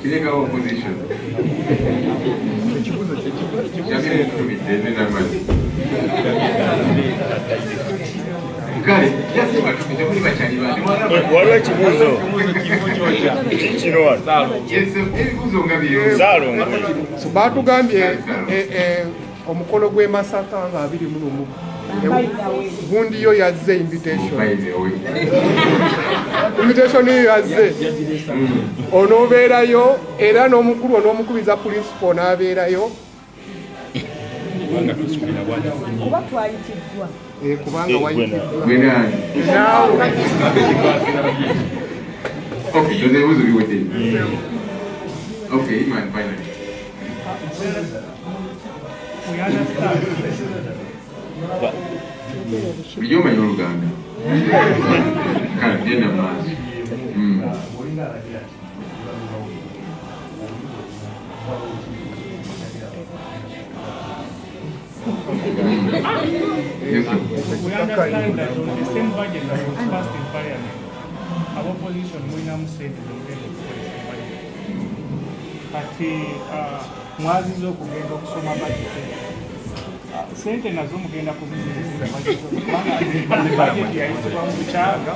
Kireka opposition. Waliwo ekibuuzo kino batugambye omukolo gw'e Masaka nga 21 gundi yo yazze invitation yo yazze onoobeerayo era n'omukulu onoomukubiza principal n'abeerayo Kuba twayitiddwa. Kubanga wayitiddwa. Okay, so there was a reward. Okay, man, finally. We understand. You may know Uganda. Can't get a mass. We understand that on the same budget that was passed in Parliament, our position Mwinam said is on the budget. But mwazizo kugenda okusoma budget. Sente nazo mugenda kuzizisa budget. Budget yaisibwa mu kyanga.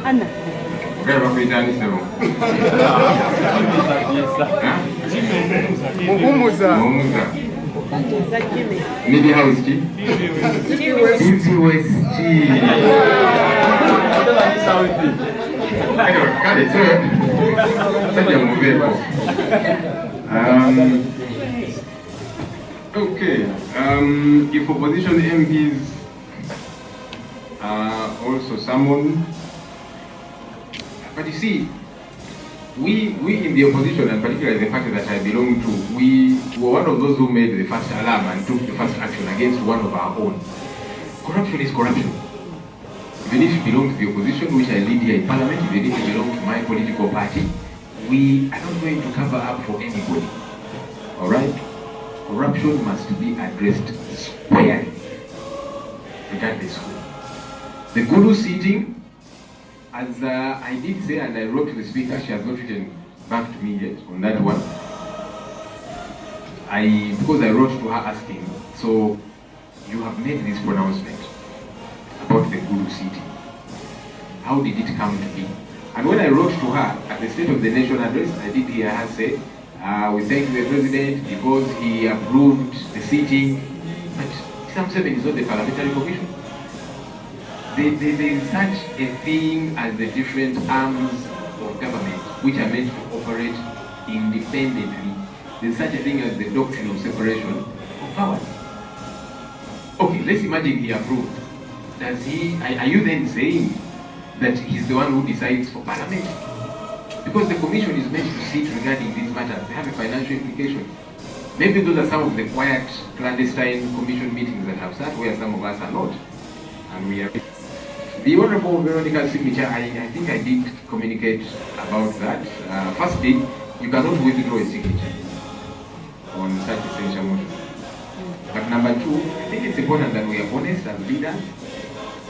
Anna. Muhumuza. Maybe how is it? Okay. If opposition MPs are also summoned, but you see, we in the opposition, and particularly the party that I belong to, we were one of those who made the first alarm and took the first action against one of our own. Corruption is corruption. Even if you belong to the opposition, which I lead here in Parliament, even if you belong to my political party, we are not going to cover up for anybody. All right? Corruption must be addressed squarely, regardless who. The Guru sitting, as I did say, and I wrote to the speaker, she has not written back to me yet on that one. Because I wrote to her asking, so you have made this pronouncement about the Guru city. How did it come to be? And when I wrote to her at the State of the Nation address, I did hear her say, we thank the President because he approved the sitting. But Sam 7 is not the Parliamentary Commission. There is such a thing as the different arms of government which are meant to operate independently. There's such a thing as the doctrine of separation of powers. Okay, let's imagine he approved. Does he? Are you then saying that he's the one who decides for Parliament? Because the Commission is meant to sit regarding these matters. They have a financial implication. Maybe those are some of the quiet, clandestine Commission meetings that have sat where some of us are not. And we are. The Honorable Veronica's signature, I think I did communicate about that. Firstly, you cannot withdraw a signature on such essential motion. But number two, I think it's important that we are honest as leaders,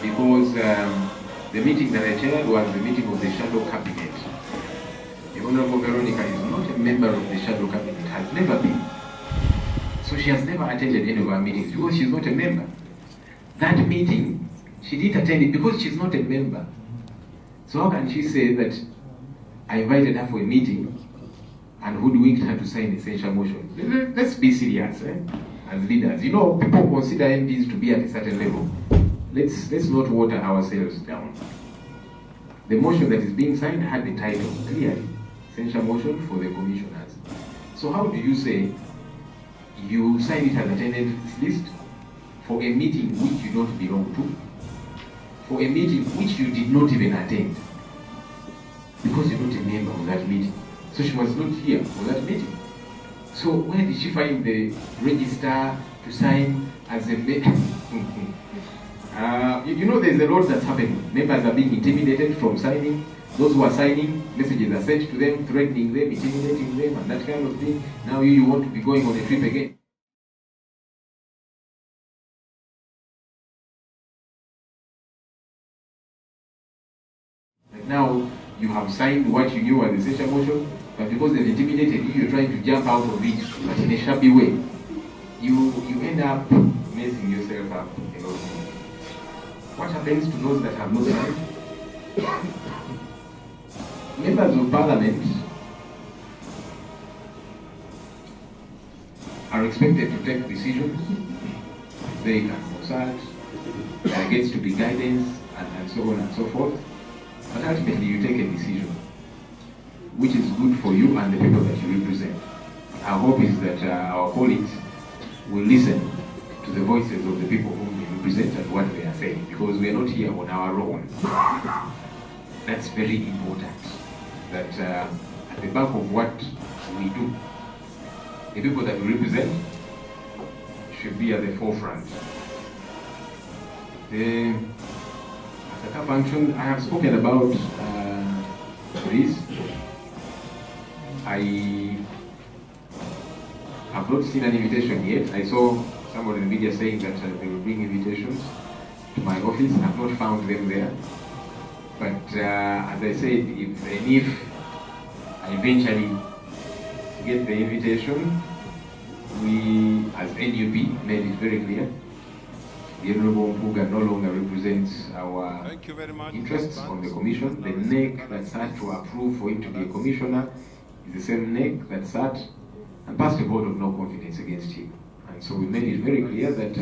because the meeting that I chaired was the meeting of the Shadow Cabinet. The Honorable Veronica is not a member of the Shadow Cabinet, has never been. So she has never attended any of our meetings because she's not a member. That meeting, she didn't attend it because she's not a member. So how can she say that I invited her for a meeting and hoodwinked her to sign essential motion? Let's be serious, as leaders. You know, people consider MPs to be at a certain level. Let's not water ourselves down. The motion that is being signed had the title clearly, essential motion for the commissioners. So how do you say you sign it as attendance list for a meeting which you don't belong to? For a meeting which you did not even attend, because you're not a member of that meeting. So she was not here for that meeting. So where did she find the register to sign as a member? You know, there's a lot that's happening. Members are being intimidated from signing. Those who are signing, messages are sent to them, threatening them, intimidating them, and that kind of thing. Now you want to be going on a trip again. Like now, you have signed what you knew was the censure motion, but because they've intimidated you, you're trying to jump out of it, but in a shabby way. You end up messing yourself up a lot. What happens to those that have not signed? Members of Parliament are expected to take decisions. They can consult. There gets to be guidance and so on and so forth. But ultimately, you take a decision which is good for you and the people that you represent. Our hope is that our colleagues will listen to the voices of the people whom we represent and what they are saying, because we are not here on our own. That's very important. That at the back of what we do, the people that we represent should be at the forefront. As a function, I have spoken about this. I have not seen an invitation yet. I saw somebody in the media saying that they will bring invitations to my office. I have not found them there. But as I said, if I eventually get the invitation, we as NUP made it very clear. The Honorable Mpuga no longer represents our interests on the commission. The neck that sat to approve for him to be a commissioner is the same neck that sat and passed a vote of no confidence against him. And so we made it very clear that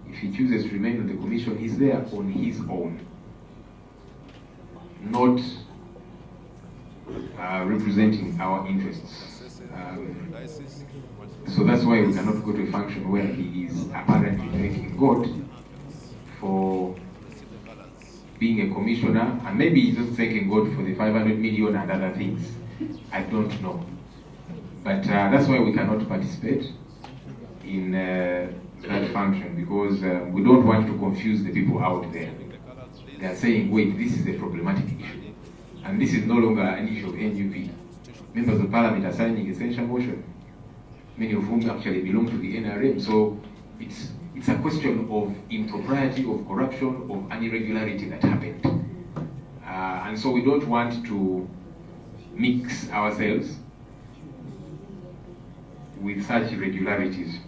if he chooses to remain on the commission, he's there on his own, not representing our interests. So that's why we cannot go to a function where he is apparently thanking God for being a commissioner, and maybe he's just thanking God for the 500 million and other things. I don't know. But that's why we cannot participate in that function, because we don't want to confuse the people out there. They are saying, wait, this is a problematic issue. And this is no longer an issue of NUP. Members of Parliament are signing a censure motion, many of whom actually belong to the NRM. So it's a question of impropriety, of corruption, of an irregularity that happened. And so we don't want to mix ourselves with such irregularities.